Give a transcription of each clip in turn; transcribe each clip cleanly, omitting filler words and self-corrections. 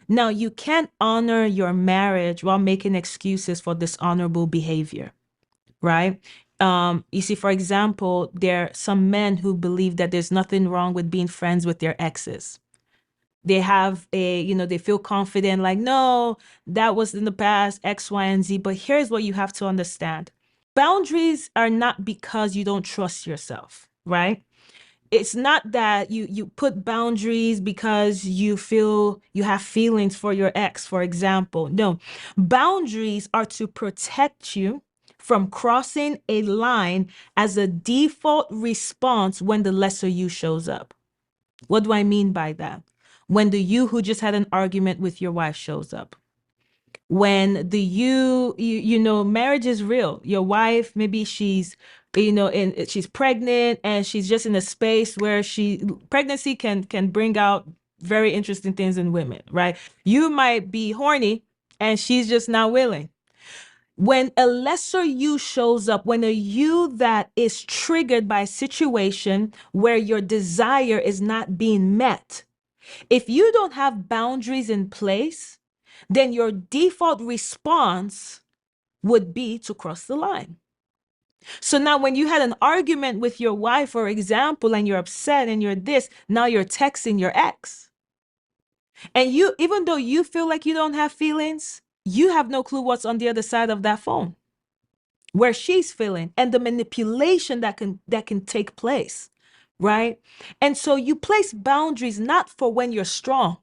Now, you can't honor your marriage while making excuses for dishonorable behavior, right? You see, for example, there are some men who believe that there's nothing wrong with being friends with their exes. They have they feel confident, like, no, that was in the past, X, Y, and Z. But here's what you have to understand. Boundaries are not because you don't trust yourself, right? It's not that you put boundaries because you feel you have feelings for your ex, for example. No, boundaries are to protect you from crossing a line as a default response when the lesser you shows up. What do I mean by that? When the you who just had an argument with your wife shows up. When the marriage is real. Your wife, maybe she's, and she's pregnant and she's just in a space where pregnancy can bring out very interesting things in women, right? You might be horny and she's just not willing. When a lesser you shows up, when a you that is triggered by a situation where your desire is not being met, if you don't have boundaries in place, then your default response would be to cross the line. So now when you had an argument with your wife, for example, and you're upset and you're this, now you're texting your ex. And you, even though you feel like you don't have feelings, you have no clue what's on the other side of that phone, where she's feeling, and the manipulation that can take place, right? And so you place boundaries not for when you're strong.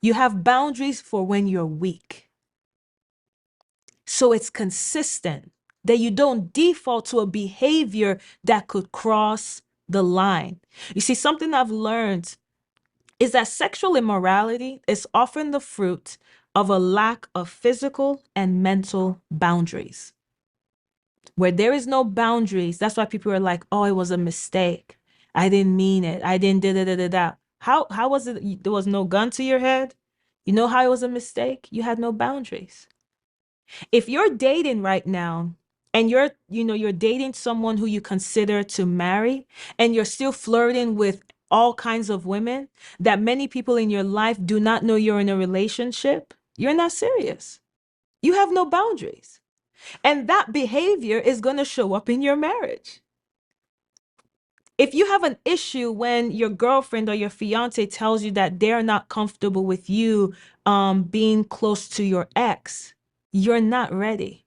You have boundaries for when you're weak. So it's consistent that you don't default to a behavior that could cross the line. You see, something I've learned is that sexual immorality is often the fruit of a lack of physical and mental boundaries. Where there is no boundaries, that's why people are like, oh, it was a mistake. I didn't mean it. I didn't da da da da da. How was it? There was no gun to your head. You know how it was a mistake? You had no boundaries. If you're dating right now and you're dating someone who you consider to marry and you're still flirting with all kinds of women that many people in your life do not know you're in a relationship, you're not serious. You have no boundaries. And that behavior is going to show up in your marriage. If you have an issue when your girlfriend or your fiance tells you that they're not comfortable with you being close to your ex, you're not ready,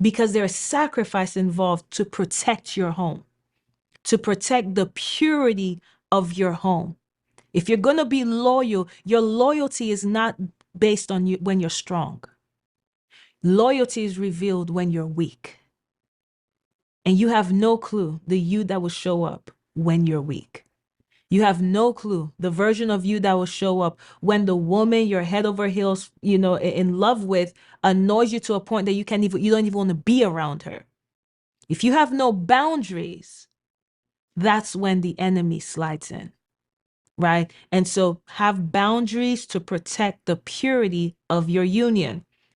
because there's sacrifice involved to protect your home, to protect the purity of your home. If you're going to be loyal, your loyalty is not based on you when you're strong. Loyalty is revealed when you're weak. And you have no clue the you that will show up when you're weak. You have no clue the version of you that will show up when the woman you're head over heels, in love with, annoys you to a point that you don't even want to be around her. If you have no boundaries, that's when the enemy slides in, right? And so have boundaries to protect the purity of your union.